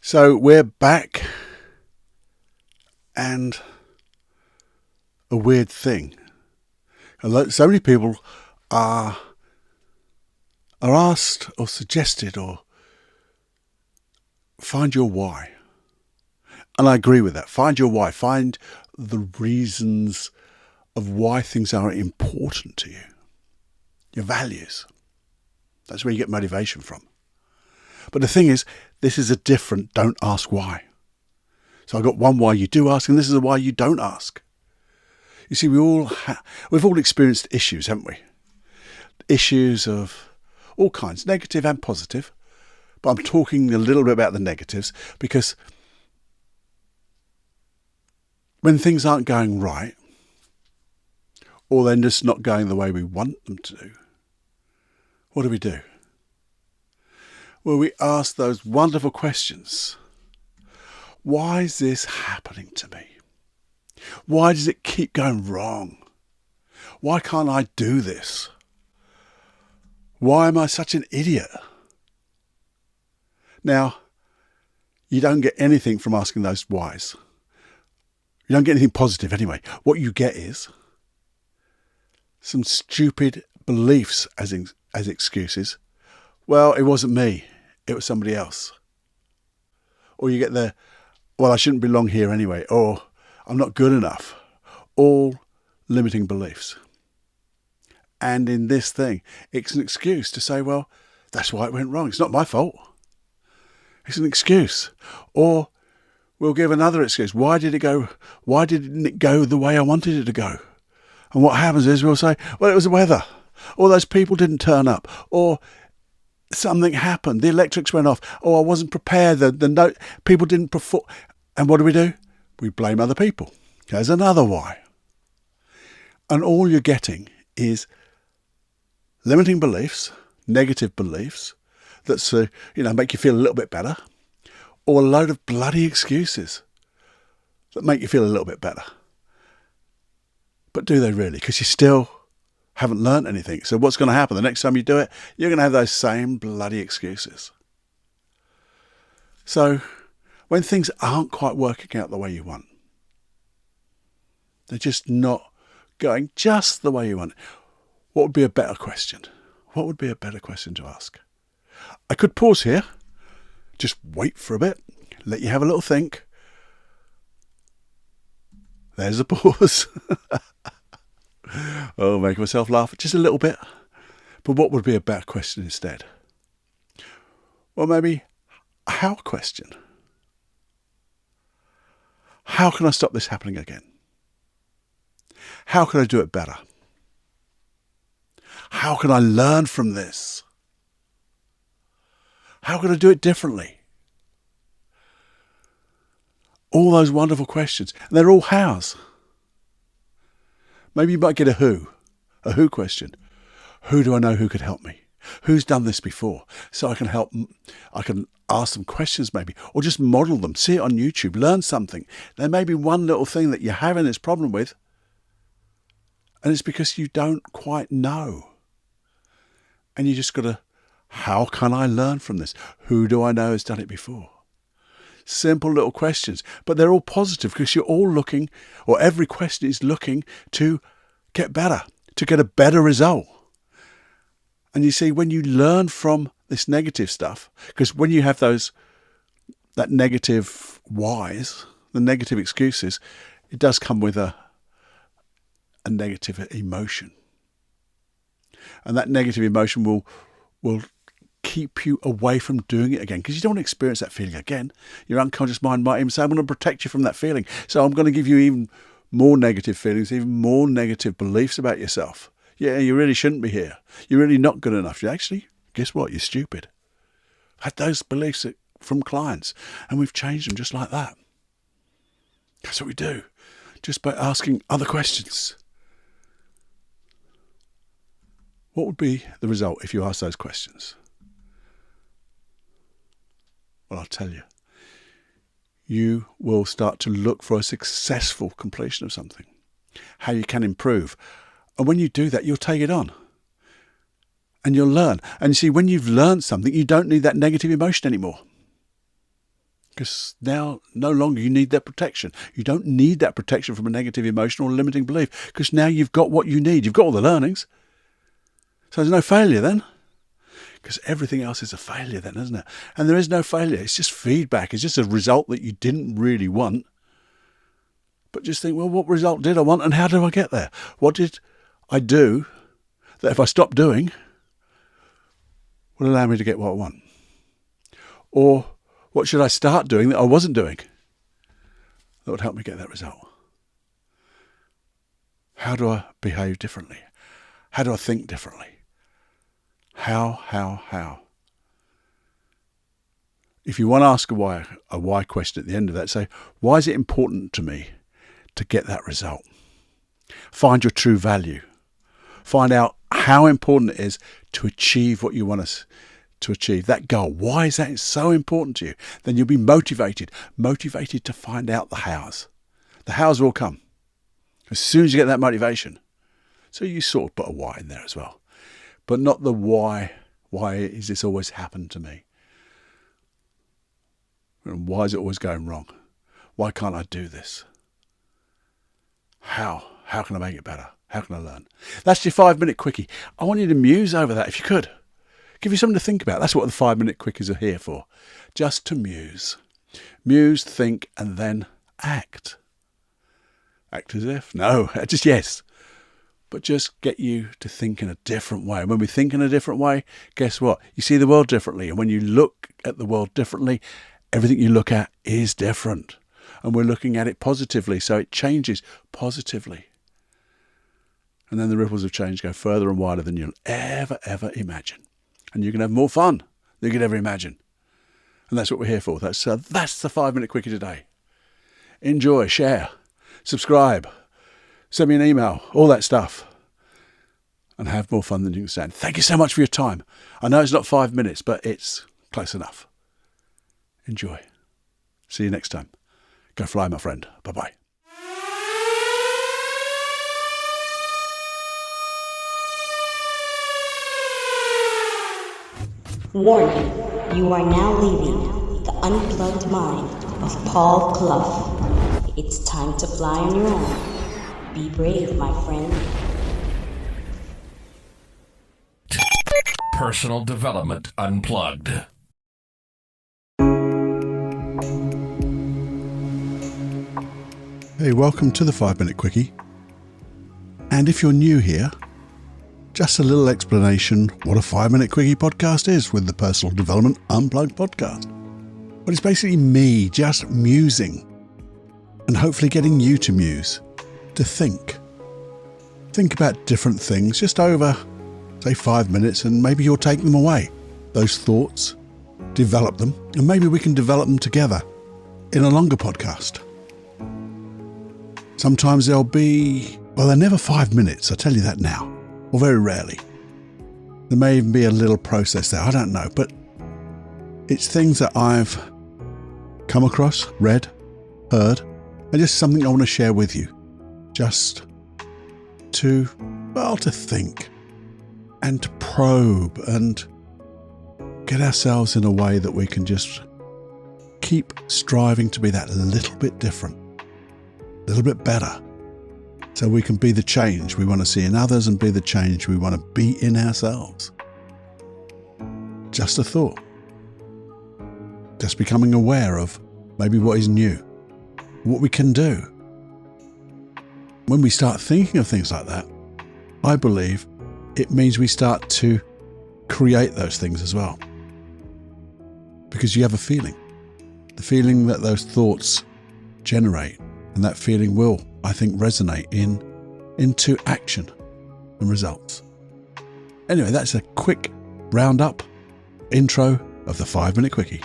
So we're back, and a weird thing. So many people are asked or suggested or find your why. And I agree with that. Find your why. Find the reasons of why things are important to you. Your values. That's where you get motivation from. But the thing is, this is a different don't ask why. So I've got one why you do ask, and this is a why you don't ask. You see, we've all experienced issues, haven't we? Issues of all kinds, negative and positive. But I'm talking a little bit about the negatives because when things aren't going right, or they're just not going the way we want them to, what do? Well, we ask those wonderful questions. Why is this happening to me? Why does it keep going wrong? Why can't I do this? Why am I such an idiot? Now, you don't get anything from asking those whys. You don't get anything positive anyway. What you get is some stupid beliefs as excuses. Well, it wasn't me. It was somebody else. Or you get well, I shouldn't belong here anyway. Or I'm not good enough. All limiting beliefs. And in this thing, it's an excuse to say, well, that's why it went wrong. It's not my fault. It's an excuse. Or we'll give another excuse. Why didn't it go the way I wanted it to go? And what happens is we'll say, well, it was the weather. Or those people didn't turn up. Or something happened. The electrics went off. Or I wasn't prepared. People didn't perform. And what do? We blame other people. There's another why. And all you're getting is limiting beliefs, negative beliefs that make you feel a little bit better, or a load of bloody excuses that make you feel a little bit better. But do they really? Because you still haven't learned anything. So what's going to happen? The next time you do it, you're going to have those same bloody excuses. So when things aren't quite working out the way you want, they're just not going just the way you want, what would be a better question? What would be a better question to ask? I could pause here, just wait for a bit, let you have a little think. There's a pause. Oh, make myself laugh just a little bit. But what would be a better question instead? Well, maybe a how question. How can I stop this happening again? How can I do it better? How can I learn from this? How can I do it differently? All those wonderful questions. And they're all hows. Maybe you might get a who question. Who do I know who could help me? Who's done this before? So I can help. I can ask them questions maybe, or just model them. See it on YouTube. Learn something. There may be one little thing that you're having this problem with, and it's because you don't quite know. And you just got to, how can I learn from this? Who do I know has done it before? Simple little questions, but they're all positive because you're all looking, or every question is looking to get better, to get a better result. And you see, when you learn from this negative stuff, because when you have that negative whys, the negative excuses, it does come with a negative emotion. And that negative emotion will keep you away from doing it again, because you don't want to experience that feeling again. Your unconscious mind might even say, I'm going to protect you from that feeling. So I'm going to give you even more negative feelings, even more negative beliefs about yourself. Yeah, you really shouldn't be here. You're really not good enough. Actually, guess what? You're stupid. I had those beliefs from clients, and we've changed them just like that. That's what we do, just by asking other questions. What would be the result if you ask those questions? Well, I'll tell you. You will start to look for a successful completion of something, how you can improve. And when you do that, you'll take it on. And you'll learn. And you see, when you've learned something, you don't need that negative emotion anymore. Because now, no longer you need that protection. You don't need that protection from a negative emotional or limiting belief, because now you've got what you need. You've got all the learnings. So there's no failure then. Because everything else is a failure then, isn't it? And there is no failure. It's just feedback. It's just a result that you didn't really want. But just think, well, what result did I want and how do I get there? What did I do that if I stopped doing would allow me to get what I want? Or what should I start doing that I wasn't doing that would help me get that result? How do I behave differently? How do I think differently? How? If you want to ask a why question at the end of that, say, why is it important to me to get that result? Find your true value. Find out how important it is to achieve what you want to achieve, that goal. Why is that so important to you? Then you'll be motivated to find out the hows. The hows will come as soon as you get that motivation. So you sort of put a why in there as well. But not the why. Why is this always happened to me? And why is it always going wrong? Why can't I do this? How? How can I make it better? How can I learn? That's your 5-minute quickie. I want you to muse over that if you could. Give you something to think about. That's what the 5-minute quickies are here for. Just to muse. Muse, think, and then act. Act as if? No, just yes. But just get you to think in a different way. And when we think in a different way, guess what? You see the world differently. And when you look at the world differently, everything you look at is different. And we're looking at it positively, so it changes positively. And then the ripples of change go further and wider than you'll ever imagine. And you can have more fun than you could ever imagine. And that's what we're here for. That's the 5-minute quickie today. Enjoy, share, subscribe, send me an email, all that stuff. And have more fun than you can stand. Thank you so much for your time. I know it's not 5 minutes, but it's close enough. Enjoy. See you next time. Go fly, my friend. Bye-bye. Warning, you are now leaving the unplugged mind of Paul Clough. It's time to fly on your own. Be brave, my friend. Personal Development Unplugged. Hey, welcome to the 5-minute quickie. And if you're new here, just a little explanation what a 5-minute quickie podcast is with the Personal Development Unplugged podcast. But it's basically me just musing and hopefully getting you to muse, to think. Think about different things just over, say, 5 minutes, and maybe you'll take them away. Those thoughts, develop them, and maybe we can develop them together in a longer podcast. Sometimes they'll be, well, they're never 5 minutes, I tell you that now, or very rarely. There may even be a little process there, I don't know, but it's things that I've come across, read, heard, and just something I want to share with you. Just to think and to probe and get ourselves in a way that we can just keep striving to be that little bit different, a little bit better, so we can be the change we want to see in others and be the change we want to be in ourselves. Just a thought. Just becoming aware of maybe what is new, what we can do. When we start thinking of things like that, I believe it means we start to create those things as well. Because you have a feeling. The feeling that those thoughts generate, and that feeling will, I think, resonate into action and results. Anyway, that's a quick roundup intro of the 5-minute quickie.